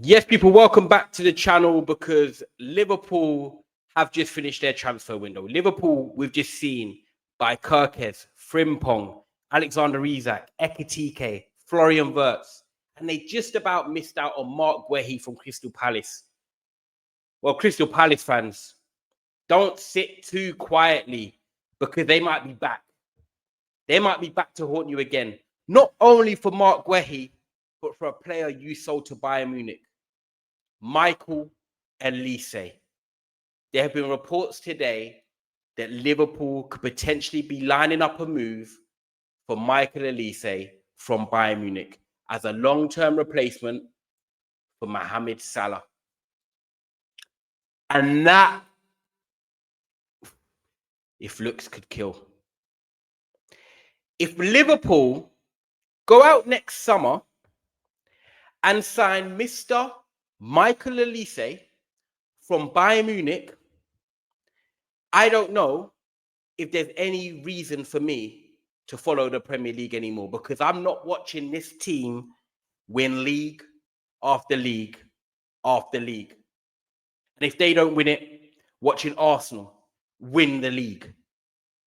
Yes, people, welcome back to the channel because Liverpool have just finished their transfer window. Liverpool, we've just seen by Kirkes, Frimpong, Alexander Isak, Ekitike, Florian Wirtz, and they just about missed out on Mark Guehi from Crystal Palace. Well, Crystal Palace fans, don't sit too quietly because they might be back. They might be back to haunt you again. Not only for Mark Guehi, but for a player you sold to Bayern Munich. Michael Olise. There have been reports today that Liverpool could potentially be lining up a move for Michael Olise from Bayern Munich as a long-term replacement for Mohammed Salah. And that, if looks could kill. If Liverpool go out next summer and sign Mr. Michael Olise from Bayern Munich, I don't know if there's any reason for me to follow the Premier League anymore, because I'm not watching this team win league after league after league. And if they don't win it, watching Arsenal win the league.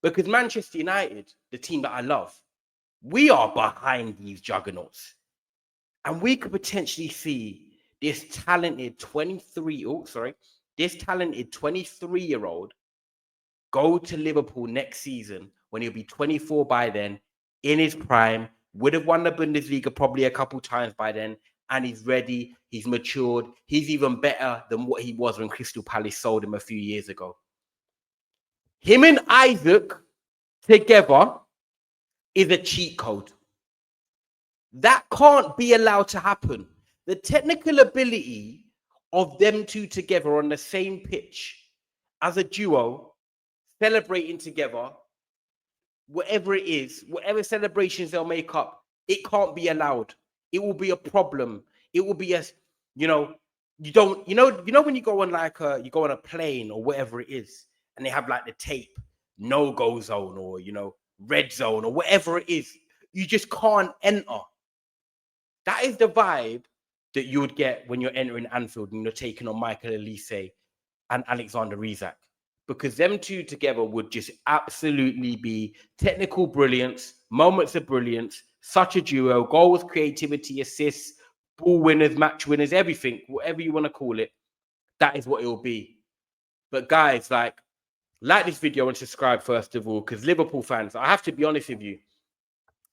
Because Manchester United, the team that I love, we are behind these juggernauts. And we could potentially see this talented 23-year-old go to Liverpool next season when he'll be 24 by then, in his prime, would have won the Bundesliga probably a couple times by then, and he's ready, he's matured, he's even better than what he was when Crystal Palace sold him a few years ago. Him and Isaac together is a cheat code. That can't be allowed to happen. The technical ability of them two together on the same pitch as a duo, celebrating together, whatever it is, whatever celebrations they'll make up, it can't be allowed. It will be a problem. It will be a, when you go on you go on a plane or whatever it is, and they have like the tape, no-go zone or, red zone or whatever it is. You just can't enter. That is the vibe that you would get when you're entering Anfield and you're taking on Michael Olise and Alexander Isak. Because them two together would just absolutely be technical brilliance, moments of brilliance, such a duo, goals, creativity, assists, ball winners, match winners, everything, whatever you want to call it, that is what it will be. But guys, like this video and subscribe first of all, because Liverpool fans, I have to be honest with you,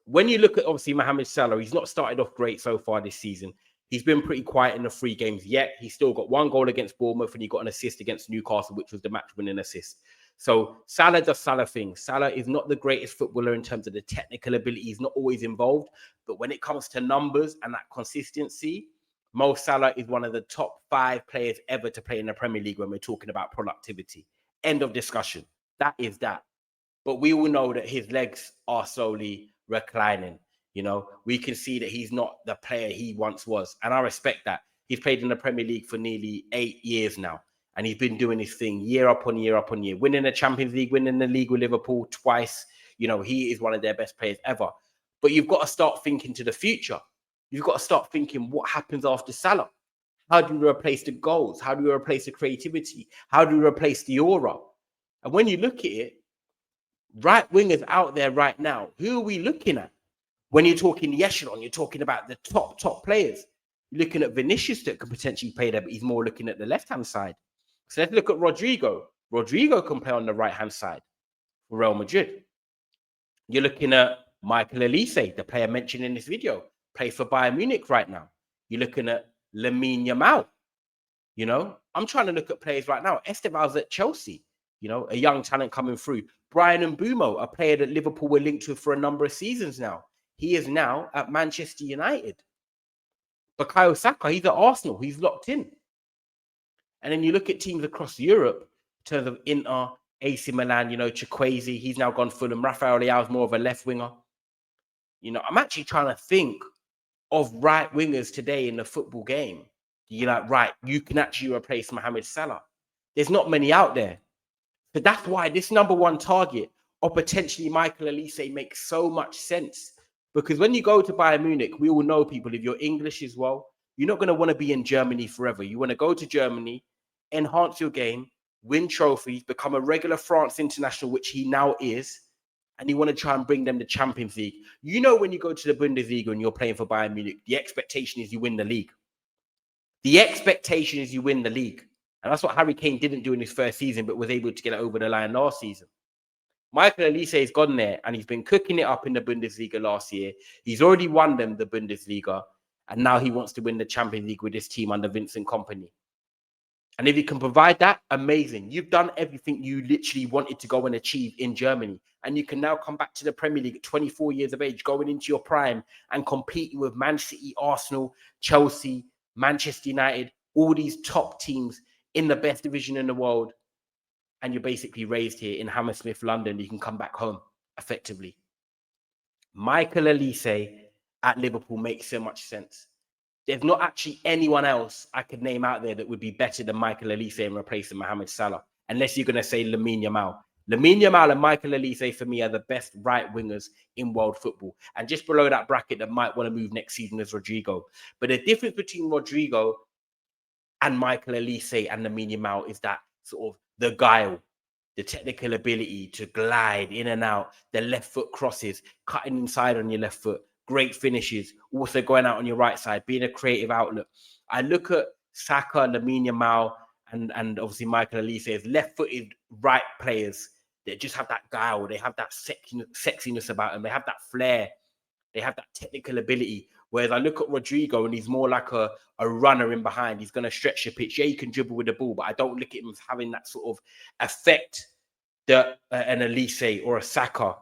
when you look at, obviously, Mohammed Salah, he's not started off great so far this season. He's been pretty quiet in the 3 games yet. He's still got 1 goal against Bournemouth and he got an assist against Newcastle, which was the match-winning assist. So Salah does Salah things. Salah is not the greatest footballer in terms of the technical ability. He's not always involved. But when it comes to numbers and that consistency, Mo Salah is one of the top 5 players ever to play in the Premier League when we're talking about productivity. End of discussion. That is that. But we all know that his legs are slowly reclining. We can see that he's not the player he once was. And I respect that. He's played in the Premier League for nearly 8 years now. And he's been doing his thing year upon year upon year, winning the Champions League, winning the league with Liverpool twice. He is one of their best players ever. But you've got to start thinking to the future. You've got to start thinking what happens after Salah. How do you replace the goals? How do you replace the creativity? How do you replace the aura? And when you look at it, right wingers out there right now, who are we looking at? When you're talking the echelon, you're talking about the top players. You're looking at Vinicius that could potentially play there, but he's more looking at the left-hand side. So let's look at Rodrigo. Rodrigo can play on the right-hand side for Real Madrid. You're looking at Michael Olise, the player mentioned in this video, plays for Bayern Munich right now. You're looking at Lamine Yamal. I'm trying to look at players right now. Esteban's at Chelsea, a young talent coming through. Brian Mbumo, a player that Liverpool were linked with for a number of seasons now. He is now at Manchester United. Bukayo Saka, he's at Arsenal. He's locked in. And then you look at teams across Europe in terms of Inter, AC Milan, Chukwueze, he's now gone Fulham. Rafael Leao's more of a left winger. I'm actually trying to think of right wingers today in the football game. You're like, right, you can actually replace Mohamed Salah. There's not many out there. So that's why this number 1 target or potentially Michael Olise makes so much sense. Because when you go to Bayern Munich, we all know, people, if you're English as well, You're not going to want to be in Germany forever. You want to go to Germany, enhance your game, win trophies, become a regular France international, which he now is, and you want to try and bring them the Champions League. You know, when you go to the Bundesliga and you're playing for Bayern Munich, the expectation is you win the league. The expectation is you win the league. And that's what Harry Kane didn't do in his first season, but was able to get it over the line last season. Michael Olise has gone there and he's been cooking it up in the Bundesliga last year. He's already won them the Bundesliga, and now he wants to win the Champions League with his team under Vincent Kompany. And if you can provide that, amazing. You've done everything you literally wanted to go and achieve in Germany. And you can now come back to the Premier League at 24 years of age, going into your prime and competing with Man City, Arsenal, Chelsea, Manchester United, all these top teams in the best division in the world. And you're basically raised here in Hammersmith, London. You can come back home effectively. Michael Olise at Liverpool makes so much sense. There's not actually anyone else I could name out there that would be better than Michael Olise in replacing Mohammed Salah, unless you're going to say Lamine Yamal. Lamine Yamal and Michael Olise, for me, are the best right wingers in world football. And just below that bracket that might want to move next season is Rodrigo. But the difference between Rodrigo and Michael Olise and Lamine Yamal is that sort of the guile, the technical ability to glide in and out, the left foot crosses, cutting inside on your left foot, great finishes, also going out on your right side, being a creative outlet. I look at Saka, Lamine Yamal, and obviously Michael Olise as left-footed right players that just have that guile. They have that sexiness about them. They have that flair. They have that technical ability. Whereas I look at Rodrigo and he's more like a runner in behind. He's going to stretch the pitch. Yeah, he can dribble with the ball, but I don't look at him as having that sort of effect that an Elise or a Saka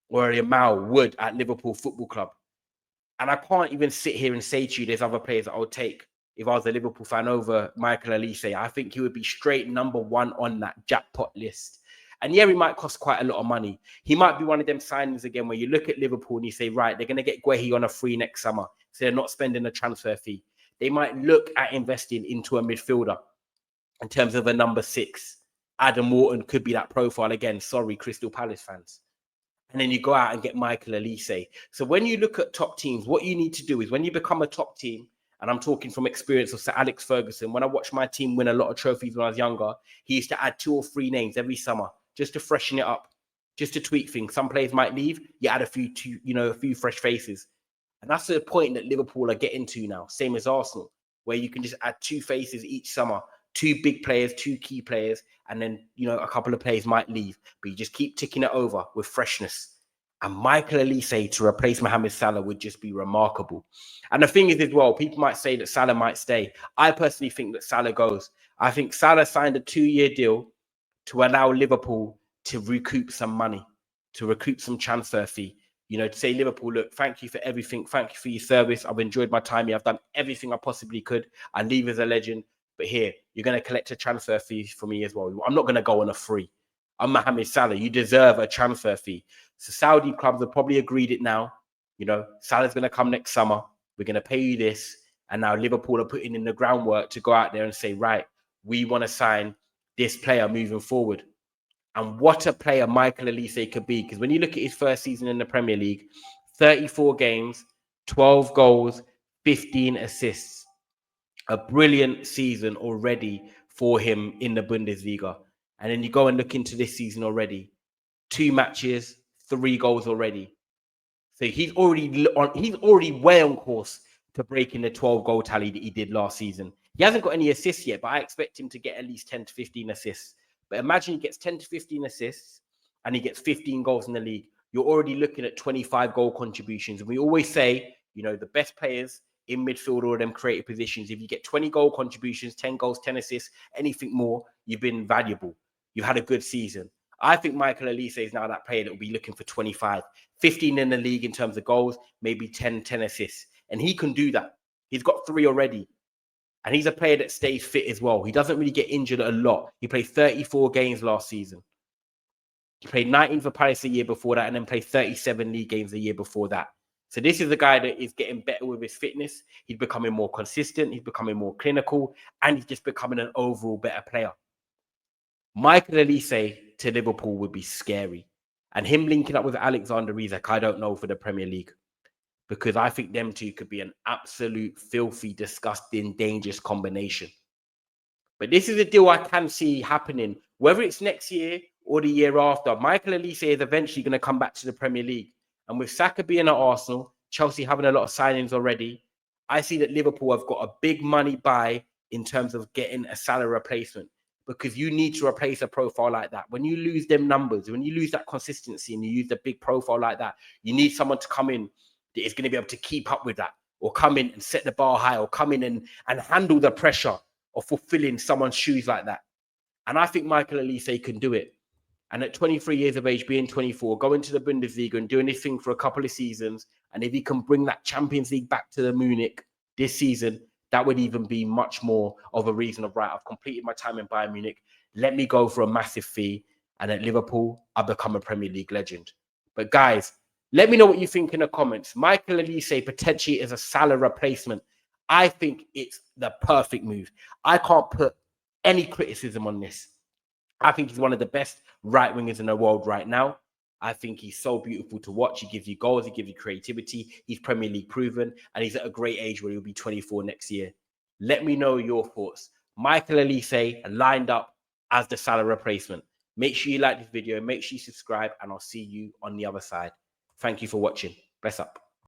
or a Yamal would at Liverpool Football Club. And I can't even sit here and say to you there's other players that I would take if I was a Liverpool fan over Michael Olise. I think he would be straight number one on that jackpot list. And yeah, he might cost quite a lot of money. He might be one of them signings again where you look at Liverpool and you say, right, they're going to get Guehi on a free next summer, so they're not spending a transfer fee. They might look at investing into a midfielder in terms of a number 6. Adam Wharton could be that profile again. Sorry, Crystal Palace fans. And then you go out and get Michael Olise. So when you look at top teams, what you need to do is when you become a top team, and I'm talking from experience of Sir Alex Ferguson, when I watched my team win a lot of trophies when I was younger, he used to add 2 or 3 names every summer just to freshen it up, just to tweak things. Some players might leave, you add a few fresh faces. And that's the point that Liverpool are getting to now, same as Arsenal, where you can just add 2 faces each summer, 2 big players, 2 key players, and then, a couple of players might leave, but you just keep ticking it over with freshness. And Michael Olise to replace Mohammed Salah would just be remarkable. And the thing is as well, people might say that Salah might stay. I personally think that Salah goes. I think Salah signed a 2-year deal to allow Liverpool to recoup some money, to recoup some transfer fee. To say, Liverpool, look, thank you for everything. Thank you for your service. I've enjoyed my time here. I've done everything I possibly could. I leave as a legend. But here, you're going to collect a transfer fee for me as well. I'm not going to go on a free. I'm Mohammed Salah. You deserve a transfer fee. So Saudi clubs have probably agreed it now. Salah's going to come next summer. We're going to pay you this. And now Liverpool are putting in the groundwork to go out there and say, right, we want to sign this player moving forward. And what a player Michael Olise could be. Because when you look at his first season in the Premier League, 34 games, 12 goals, 15 assists. A brilliant season already for him in the Bundesliga. And then you go and look into this season already. 2 matches, 3 goals already. So he's already well on course to breaking the 12-goal tally that he did last season. He hasn't got any assists yet, but I expect him to get at least 10 to 15 assists. But imagine he gets 10 to 15 assists and he gets 15 goals in the league. You're already looking at 25 goal contributions. And we always say, the best players in midfield or them creative positions, if you get 20 goal contributions, 10 goals, 10 assists, anything more, you've been valuable. You've had a good season. I think Michael Olise is now that player that will be looking for 25, 15 in the league in terms of goals, maybe 10 assists. And he can do that. He's got 3 already. And he's a player that stays fit as well. He doesn't really get injured a lot. He played 34 games last season. He played 19 for Palace the year before that and then played 37 league games the year before that. So this is a guy that is getting better with his fitness. He's becoming more consistent. He's becoming more clinical. And he's just becoming an overall better player. Michael Olise to Liverpool would be scary. And him linking up with Alexander Isak, I don't know for the Premier League. because I think them two could be an absolute filthy, disgusting, dangerous combination. But this is a deal I can see happening, whether it's next year or the year after. Michael Olise is eventually going to come back to the Premier League. And with Saka being at Arsenal, Chelsea having a lot of signings already, I see that Liverpool have got a big money buy in terms of getting a Salah replacement, because you need to replace a profile like that. When you lose them numbers, when you lose that consistency and you use a big profile like that, you need someone to come in that is going to be able to keep up with that, or come in and set the bar high, or come in and handle the pressure of fulfilling someone's shoes like that. And I think Michael Olise can do it. And at 23 years of age, being 24, going to the Bundesliga and doing this thing for a couple of seasons, and if he can bring that Champions League back to the Munich this season, that would even be much more of a reason of, right, I've completed my time in Bayern Munich. Let me go for a massive fee. And at Liverpool, I'll become a Premier League legend. But guys, let me know what you think in the comments. Michael Olise potentially is a Salah replacement. I think it's the perfect move. I can't put any criticism on this. I think he's one of the best right wingers in the world right now. I think he's so beautiful to watch. He gives you goals, he gives you creativity. He's Premier League proven, and he's at a great age where he'll be 24 next year. Let me know your thoughts. Michael Olise lined up as the Salah replacement. Make sure you like this video, make sure you subscribe, and I'll see you on the other side. Thank you for watching. Bless up.